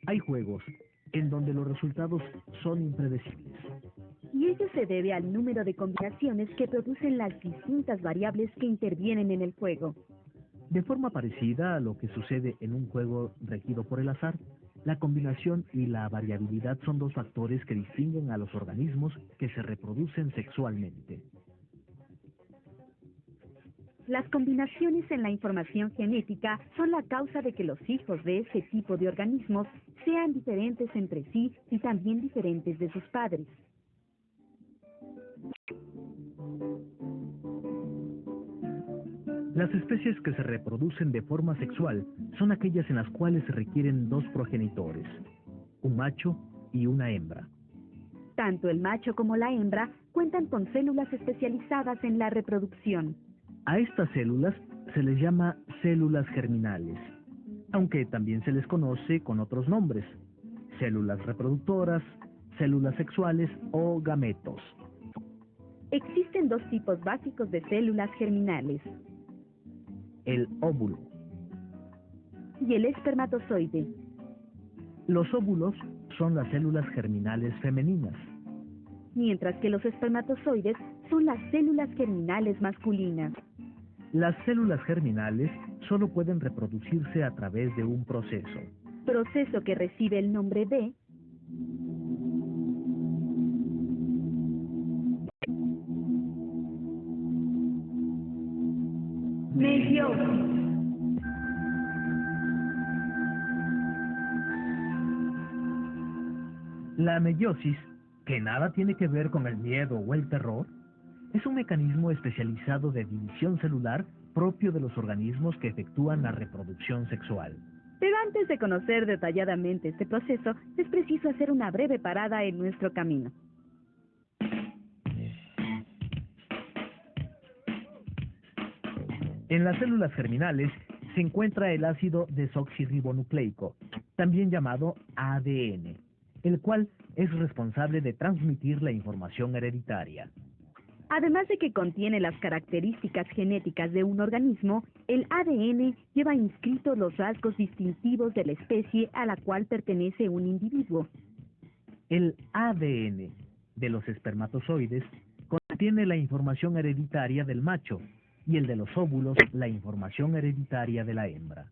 Hay juegos en donde los resultados son impredecibles. Y ello se debe al número de combinaciones que producen las distintas variables que intervienen en el juego. De forma parecida a lo que sucede en un juego regido por el azar, la combinación y la variabilidad son dos factores que distinguen a los organismos que se reproducen sexualmente. Las combinaciones en la información genética son la causa de que los hijos de ese tipo de organismos sean diferentes entre sí y también diferentes de sus padres. Las especies que se reproducen de forma sexual son aquellas en las cuales se requieren dos progenitores, un macho y una hembra. Tanto el macho como la hembra cuentan con células especializadas en la reproducción. A estas células se les llama células germinales, aunque también se les conoce con otros nombres: células reproductoras, células sexuales o gametos. Existen dos tipos básicos de células germinales: el óvulo y el espermatozoide. Los óvulos son las células germinales femeninas, mientras que los espermatozoides son las células germinales masculinas. Las células germinales solo pueden reproducirse a través de un proceso que recibe el nombre de meiosis. La meiosis, que nada tiene que ver con el miedo o el terror, es un mecanismo especializado de división celular propio de los organismos que efectúan la reproducción sexual. Pero antes de conocer detalladamente este proceso, es preciso hacer una breve parada en nuestro camino. En las células germinales se encuentra el ácido desoxirribonucleico, también llamado ADN, el cual es responsable de transmitir la información hereditaria. Además de que contiene las características genéticas de un organismo, el ADN lleva inscritos los rasgos distintivos de la especie a la cual pertenece un individuo. El ADN de los espermatozoides contiene la información hereditaria del macho y el de los óvulos la información hereditaria de la hembra.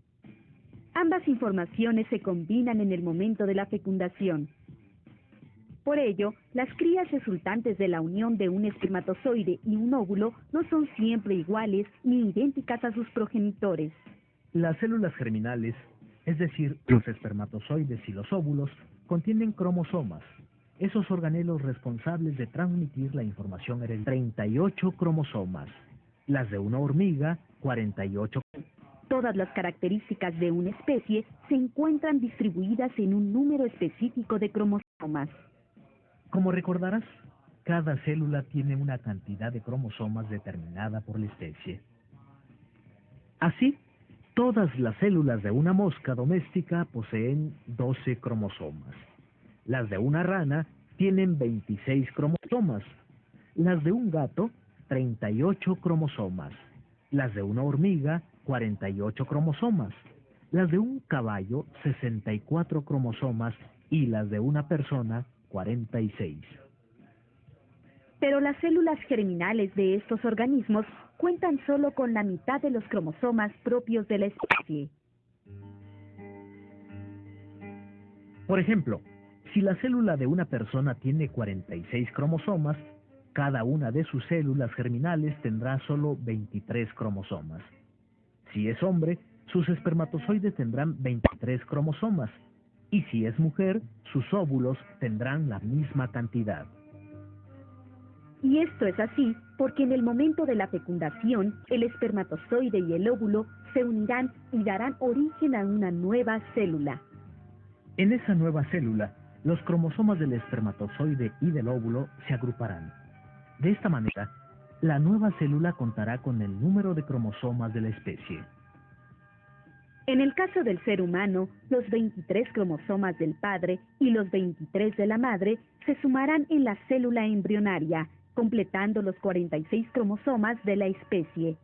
Ambas informaciones se combinan en el momento de la fecundación. Por ello, las crías resultantes de la unión de un espermatozoide y un óvulo no son siempre iguales ni idénticas a sus progenitores. Las células germinales, es decir, los espermatozoides y los óvulos, contienen cromosomas, esos organelos responsables de transmitir la información hereditaria. 38 cromosomas. Las de una hormiga, 48. Todas las características de una especie se encuentran distribuidas en un número específico de cromosomas. Como recordarás, cada célula tiene una cantidad de cromosomas determinada por la especie. Así, todas las células de una mosca doméstica poseen 12 cromosomas. Las de una rana tienen 26 cromosomas. Las de un gato, 38 cromosomas. Las de una hormiga, 48 cromosomas. Las de un caballo, 64 cromosomas. Y las de una persona, 46. Pero las células germinales de estos organismos cuentan solo con la mitad de los cromosomas propios de la especie. Por ejemplo, si la célula de una persona tiene 46 cromosomas, cada una de sus células germinales tendrá solo 23 cromosomas. Si es hombre, sus espermatozoides tendrán 23 cromosomas. Y si es mujer, sus óvulos tendrán la misma cantidad. Y esto es así porque en el momento de la fecundación, el espermatozoide y el óvulo se unirán y darán origen a una nueva célula. En esa nueva célula, los cromosomas del espermatozoide y del óvulo se agruparán. De esta manera, la nueva célula contará con el número de cromosomas de la especie. En el caso del ser humano, los 23 cromosomas del padre y los 23 de la madre se sumarán en la célula embrionaria, completando los 46 cromosomas de la especie.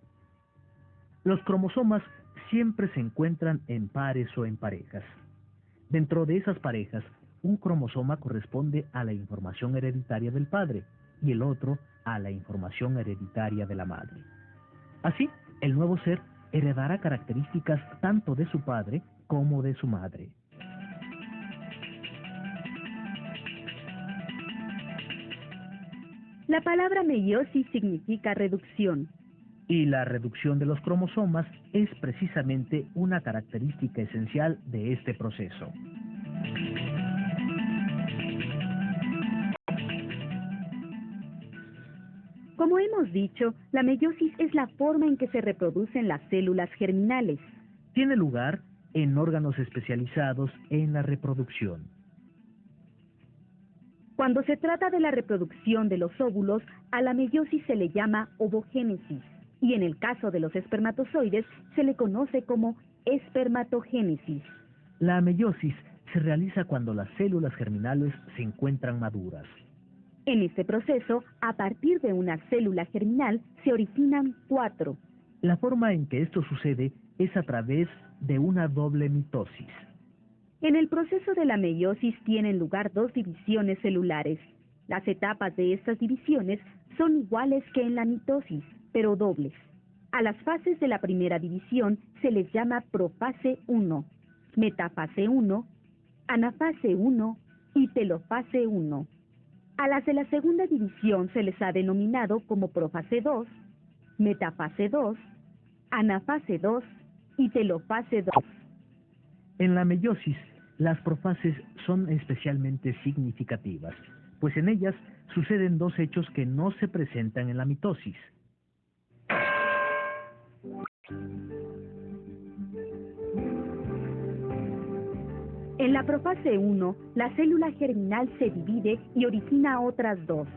Los cromosomas siempre se encuentran en pares o en parejas. Dentro de esas parejas, un cromosoma corresponde a la información hereditaria del padre y el otro a la información hereditaria de la madre. Así, el nuevo ser heredará características tanto de su padre como de su madre. La palabra meiosis significa reducción. Y la reducción de los cromosomas es precisamente una característica esencial de este proceso. Como hemos dicho, la meiosis es la forma en que se reproducen las células germinales. Tiene lugar en órganos especializados en la reproducción. Cuando se trata de la reproducción de los óvulos, a la meiosis se le llama ovogénesis, y en el caso de los espermatozoides se le conoce como espermatogénesis. La meiosis se realiza cuando las células germinales se encuentran maduras. En este proceso, a partir de una célula germinal, se originan 4. La forma en que esto sucede es a través de una doble mitosis. En el proceso de la meiosis tienen lugar 2 divisiones celulares. Las etapas de estas divisiones son iguales que en la mitosis, pero dobles. A las fases de la primera división se les llama profase 1, metafase 1, anafase 1 y telofase 1. A las de la segunda división se les ha denominado como profase 2, metafase 2, anafase 2 y telofase 2. En la meiosis, las profases son especialmente significativas, pues en ellas suceden 2 hechos que no se presentan en la mitosis. En la profase 1, la célula germinal se divide y origina otras 2.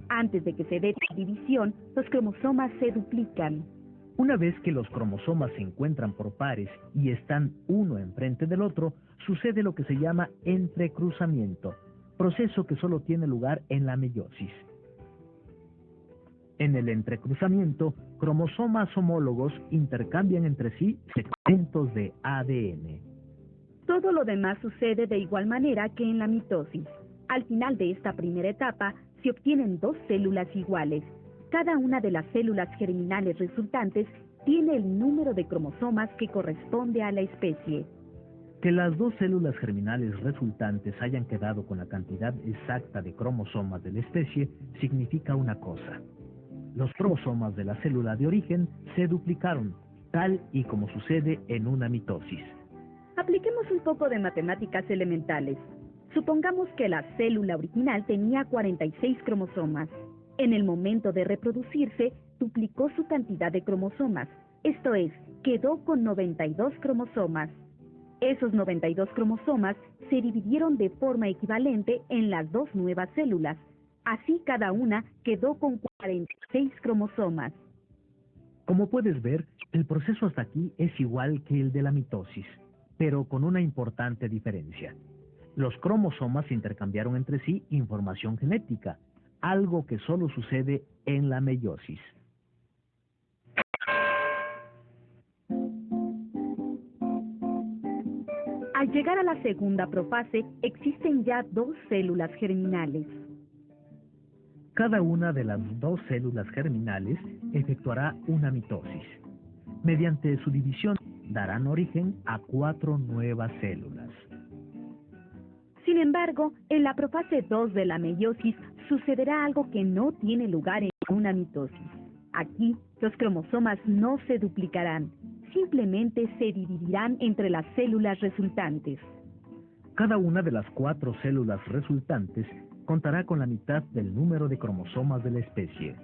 Antes de que se dé la división, los cromosomas se duplican. Una vez que los cromosomas se encuentran por pares y están uno enfrente del otro, sucede lo que se llama entrecruzamiento, proceso que solo tiene lugar en la meiosis. En el entrecruzamiento, cromosomas homólogos intercambian entre sí segmentos de ADN. Todo lo demás sucede de igual manera que en la mitosis. Al final de esta primera etapa, se obtienen 2 células iguales. Cada una de las células germinales resultantes tiene el número de cromosomas que corresponde a la especie. Que las 2 células germinales resultantes hayan quedado con la cantidad exacta de cromosomas de la especie significa una cosa. Los cromosomas de la célula de origen se duplicaron, tal y como sucede en una mitosis. Apliquemos un poco de matemáticas elementales. Supongamos que la célula original tenía 46 cromosomas. En el momento de reproducirse, duplicó su cantidad de cromosomas, esto es, quedó con 92 cromosomas. Esos 92 cromosomas se dividieron de forma equivalente en las 2 nuevas células. Así cada una quedó con 46 cromosomas. Como puedes ver, el proceso hasta aquí es igual que el de la mitosis, pero con una importante diferencia. Los cromosomas intercambiaron entre sí información genética, algo que solo sucede en la meiosis. Al llegar a la segunda profase, existen ya 2 células germinales. Cada una de las 2 células germinales efectuará una mitosis. Mediante su división darán origen a 4 nuevas células. Sin embargo, en la profase 2 de la meiosis sucederá algo que no tiene lugar en una mitosis. Aquí, los cromosomas no se duplicarán, simplemente se dividirán entre las células resultantes. Cada una de las 4 células resultantes contará con la mitad del número de cromosomas de la especie.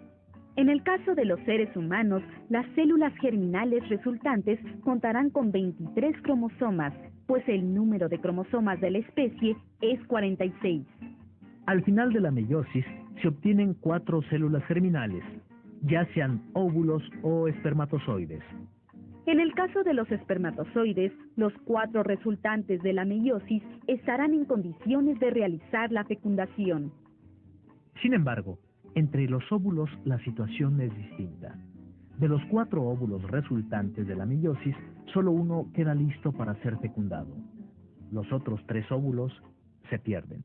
En el caso de los seres humanos, las células germinales resultantes contarán con 23 cromosomas, pues el número de cromosomas de la especie es 46. Al final de la meiosis se obtienen 4 células germinales, ya sean óvulos o espermatozoides. En el caso de los espermatozoides, los 4 resultantes de la meiosis estarán en condiciones de realizar la fecundación. Sin embargo, entre los óvulos la situación es distinta. De los 4 óvulos resultantes de la meiosis, solo uno queda listo para ser fecundado. Los otros 3 óvulos se pierden.